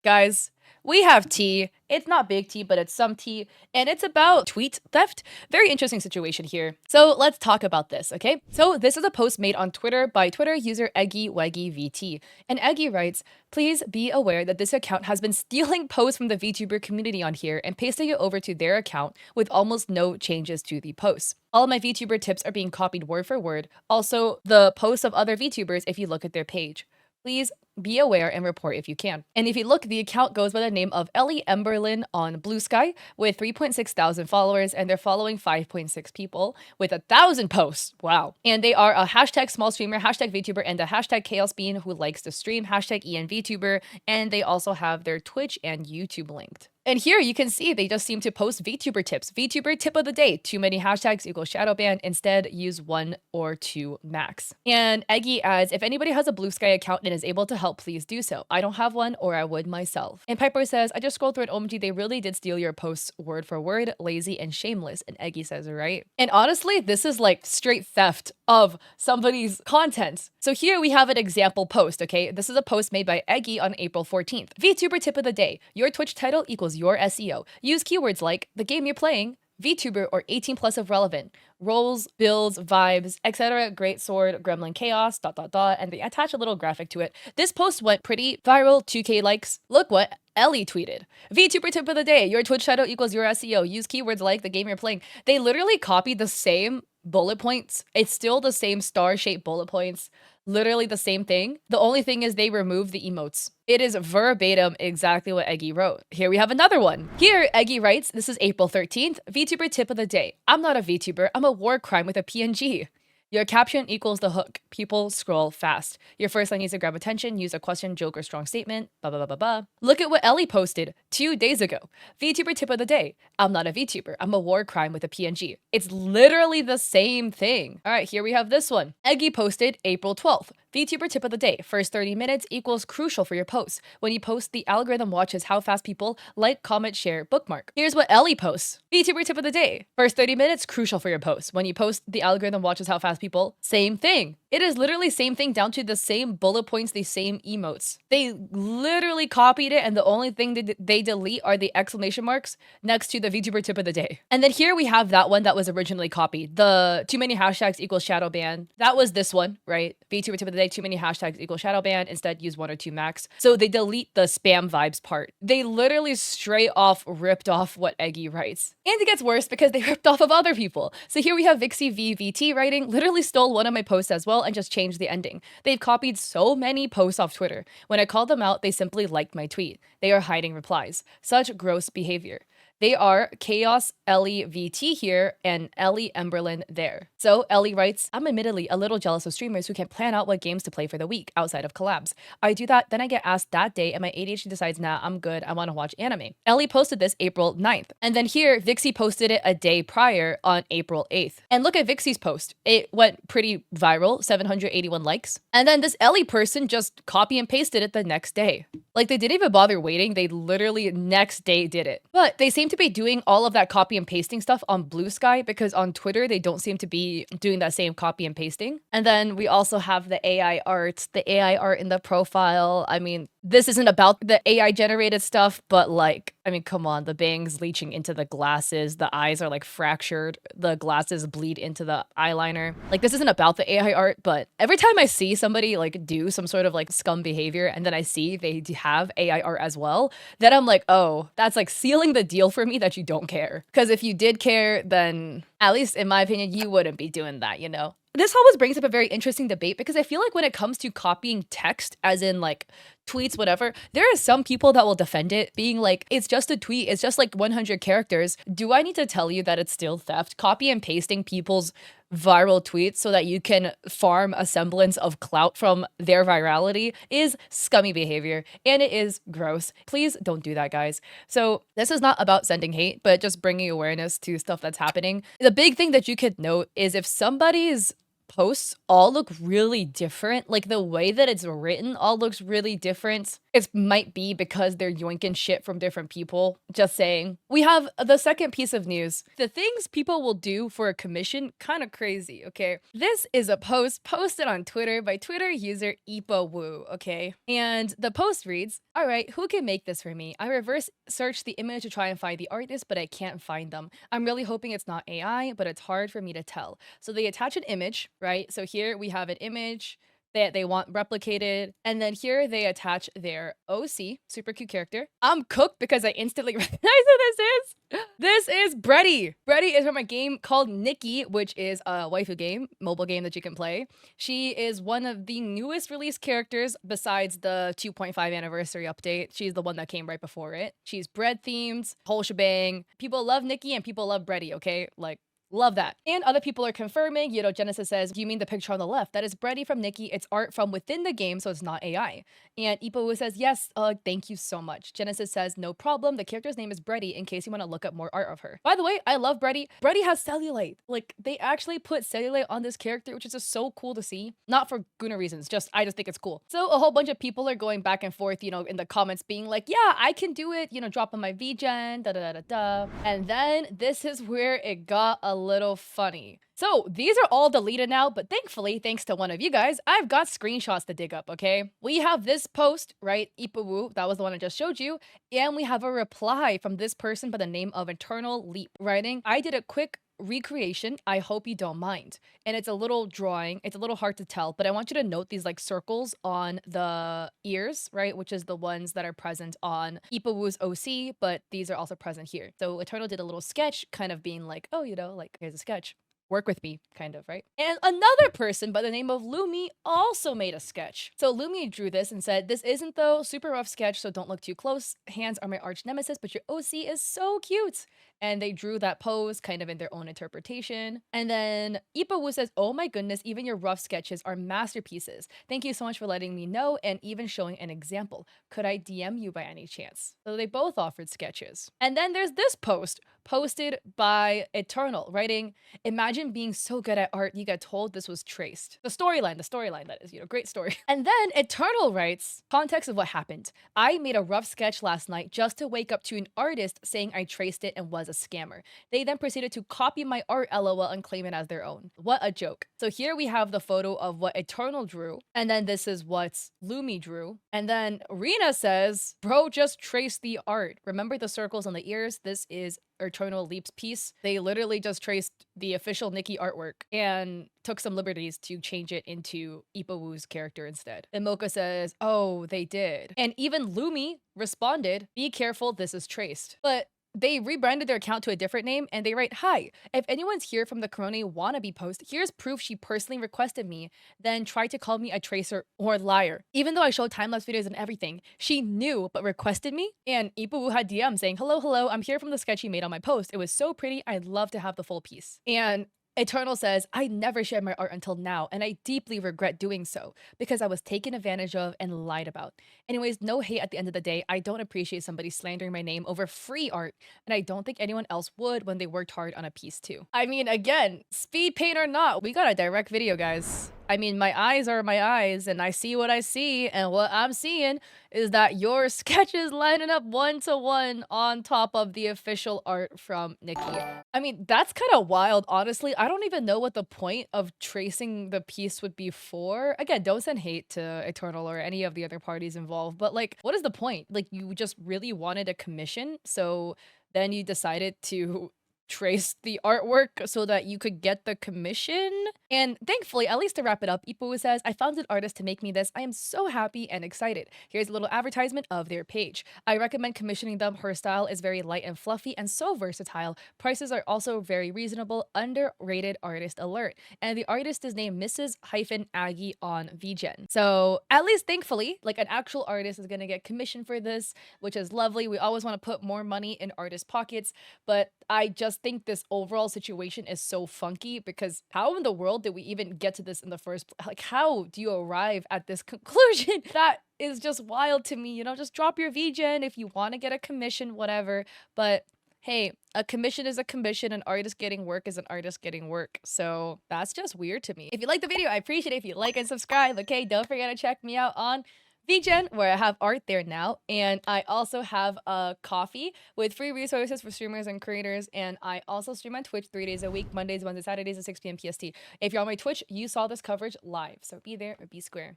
Guys, we have tea. It's not big tea, but it's some tea, and it's about tweet theft. Very interesting situation here. So let's talk about this, okay? So this is a post made on Twitter by Twitter user EggyVT. And Eggy writes, please be aware that this account has been stealing posts from the VTuber community on here and pasting it over to their account with almost no changes to the posts. All of my VTuber tips are being copied word for word. Also, the posts of other VTubers if you look at their page. Please be aware and report if you can. And if you look, the account goes by the name of Ellie Emberlin on Blue Sky with 3.6 thousand followers, and they're following 5.6 people with 1,000 posts. Wow. And they are a hashtag small streamer, hashtag VTuber, and a hashtag Chaos Bean who likes to stream, hashtag ENVTuber, and they also have their Twitch and YouTube linked. And here you can see they just seem to post VTuber tips. VTuber tip of the day, too many hashtags equals shadow ban. Instead, use 1 or 2 max. And Eggy adds, if anybody has a Blue Sky account and is able to help, please do so. I don't have one, or I would myself. And Piper says, I just scrolled through it, OMG, they really did steal your posts word for word, lazy and shameless. And Eggy says, right? And honestly, this is like straight theft of somebody's content. So here we have an example post, okay? This is a post made by Eggy on April 14th. VTuber tip of the day, your Twitch title equals your SEO. Use keywords like the game you're playing, VTuber, or 18 plus if relevant. Roles, builds, vibes, etc. Great sword, gremlin chaos, ... and they attach a little graphic to it. This post went pretty viral, 2K likes. Look what Ellie tweeted. VTuber tip of the day, your Twitch title equals your SEO. Use keywords like the game you're playing. They literally copied the same bullet points. It's still the same star-shaped bullet points. Literally the same thing. The only thing is they removed the emotes. It is verbatim exactly what Eggy wrote. Here we have another one. Here, Eggy writes, this is April 13th, VTuber tip of the day. I'm not a VTuber, I'm a war crime with a PNG. Your caption equals the hook. People scroll fast. Your first line needs to grab attention. Use a question, joke, or strong statement. Blah, blah, blah, blah, blah. Look at what Ellie posted 2 days ago. VTuber tip of the day. I'm not a VTuber. I'm a war crime with a PNG. It's literally the same thing. All right, here we have this one. Eggy posted April 12th. VTuber tip of the day. First 30 minutes equals crucial for your posts. When you post, the algorithm watches how fast people like, comment, share, bookmark. Here's what Ellie posts. VTuber tip of the day. First 30 minutes, crucial for your posts. When you post, the algorithm watches how fast people. Same thing. It is literally same thing down to the same bullet points, the same emotes. They literally copied it, and the only thing that they delete are the exclamation marks next to the VTuber tip of the day. And then here we have that one that was originally copied. The too many hashtags equals shadow ban. That was this one, right? VTuber tip of the day, too many hashtags equals shadow ban. Instead, use 1 or 2 max. So they delete the spam vibes part. They literally straight off ripped off what Eggy writes. And it gets worse because they ripped off of other people. So here we have Vixie VVT writing, literally stole one of my posts as well and just changed the ending. They've copied so many posts off Twitter. When I called them out, they simply liked my tweet. They are hiding replies. Such gross behavior. They are Chaos Ellie VT here and Ellie Emberlin there. So Ellie writes, I'm admittedly a little jealous of streamers who can plan out what games to play for the week outside of collabs. I do that, then I get asked that day and my ADHD decides, nah, I'm good, I want to watch anime. Ellie posted this April 9th. And then here, Vixie posted it a day prior on April 8th. And look at Vixie's post. It went pretty viral, 781 likes. And then this Ellie person just copy and pasted it the next day. Like they didn't even bother waiting, they literally next day did it. But they seem to be doing all of that copy and pasting stuff on Blue Sky because on Twitter, they don't seem to be doing that same copy and pasting. And then we also have the AI art in the profile. I mean, this isn't about the AI generated stuff, but like, I mean, come on, the bangs leaching into the glasses, the eyes are like fractured, the glasses bleed into the eyeliner. Like this isn't about the AI art, but every time I see somebody like do some sort of like scum behavior and then I see they have AI art as well, then I'm like, oh, that's like sealing the deal for me that you don't care. Because if you did care, then at least in my opinion, you wouldn't be doing that, you know? This always brings up a very interesting debate because I feel like when it comes to copying text, as in like tweets, whatever, there are some people that will defend it, being like, it's just a tweet, it's just like 100 characters. Do I need to tell you that it's still theft? Copy and pasting people's viral tweets so that you can farm a semblance of clout from their virality is scummy behavior, and it is gross. Please don't do that, guys. So this is not about sending hate, but just bringing awareness to stuff that's happening. The big thing that you could note is if somebody's posts all look really different. Like the way that it's written all looks really different. It might be because they're yoinking shit from different people. Just saying. We have the second piece of news. The things people will do for a commission, kind of crazy, okay? This is a post posted on Twitter by Twitter user Ipawoo, okay? And the post reads, all right, who can make this for me? I reverse searched the image to try and find the artist, but I can't find them. I'm really hoping it's not AI, but it's hard for me to tell. So they attach an image, right? So here we have an image that they want replicated. And then here they attach their OC, super cute character. I'm cooked because I instantly recognize who this is. This is Breddy. Breddy is from a game called Nikki, which is a waifu game, mobile game that you can play. She is one of the newest released characters besides the 2.5 anniversary update. She's the one that came right before it. She's bread themed, whole shebang. People love Nikki and people love Breddy, okay? Like, love that. And other people are confirming, you know, Genesis says, you mean the picture on the left? That is Breddy from Nikki. It's art from within the game, so it's not AI. And Ipawoo says, yes, thank you so much. Genesis says, no problem. The character's name is Breddy in case you want to look up more art of her. By the way, I love Breddy. Breddy has cellulite. Like, they actually put cellulite on this character, which is just so cool to see. Not for Guna reasons, I just think it's cool. So a whole bunch of people are going back and forth, you know, in the comments being like, yeah, I can do it, you know, dropping my VGen, da-da-da-da-da. And then this is where it got a little funny. So these are all deleted now, but thankfully, thanks to one of you guys, I've got screenshots to dig up, okay? We have this post, right? Ipawoo, that was the one I just showed you. And we have a reply from this person by the name of Eternal Leap, writing, I did a quick recreation. I hope you don't mind. And it's a little drawing. It's a little hard to tell, but I want you to note these like circles on the ears, right? Which is the ones that are present on Ipawoo's OC, but these are also present here. So Eternal did a little sketch kind of being like, oh, you know, like here's a sketch. Work with me, kind of, right? And another person by the name of Lumi also made a sketch. So Lumi drew this and said, this isn't though, super rough sketch, so don't look too close. Hands are my arch nemesis, but your OC is so cute. And they drew that pose kind of in their own interpretation. And then Ipawoo says, oh my goodness, even your rough sketches are masterpieces. Thank you so much for letting me know and even showing an example. Could I DM you by any chance? So they both offered sketches. And then there's this post posted by Eternal writing, imagine being so good at art you got told this was traced. The storyline that is, you know, great story. And then Eternal writes, context of what happened. I made a rough sketch last night just to wake up to an artist saying I traced it and was a scammer. They then proceeded to copy my art LOL and claim it as their own. What a joke. So here we have the photo of what Eternal drew, and then this is what Lumi drew. And then Rena says, bro just traced the art. Remember the circles on the ears? This is Eternal Leap's piece. They literally just traced the official Nikki artwork and took some liberties to change it into Ipawoo's character instead. And Mocha says, oh, they did. And even Lumi responded, be careful, this is traced. But they rebranded their account to a different name and they write, hi, if anyone's here from the Corona wannabe post, here's proof she personally requested me, then tried to call me a tracer or liar. Even though I showed time-lapse videos and everything, she knew but requested me. And Ipawoo had DM saying, hello, I'm here from the sketch you made on my post. It was so pretty, I'd love to have the full piece. And Eternal says, I never shared my art until now, and I deeply regret doing so because I was taken advantage of and lied about. Anyways, no hate at the end of the day. I don't appreciate somebody slandering my name over free art, and I don't think anyone else would when they worked hard on a piece too. I mean, again, speed paint or not, we got a direct video, guys. I mean, my eyes are my eyes, and I see what I see, and what I'm seeing is that your sketch is lining up one-to-one on top of the official art from Nikki. I mean, that's kind of wild, honestly. I don't even know what the point of tracing the piece would be for. Again, don't send hate to Eternal or any of the other parties involved, but like, what is the point? Like, you just really wanted a commission, so then you decided to trace the artwork so that you could get the commission. And thankfully, at least to wrap it up, Ipawoo says, I found an artist to make me this. I am so happy and excited. Here's a little advertisement of their page. I recommend commissioning them. Her style is very light and fluffy and so versatile. Prices are also very reasonable. Underrated artist alert. And the artist is named Mrs.-Aggie on VGen. So at least thankfully, like an actual artist is going to get commissioned for this, which is lovely. We always want to put more money in artists' pockets, but I just think this overall situation is so funky because how in the world did we even get to this in the first place? Like, how do you arrive at this conclusion? That is just wild to me. You know, just drop your VGen if you want to get a commission, whatever. But Hey, a commission is a commission, an artist getting work is an artist getting work. So that's just weird to me. If you like the video, I appreciate it if you like and subscribe. Okay, don't forget to check me out on VGen, where I have art there now. And I also have a coffee with free resources for streamers and creators. And I also stream on Twitch 3 days a week, Mondays, Wednesdays, Saturdays at 6 p.m. PST. If you're on my Twitch, you saw this coverage live. So be there or be square.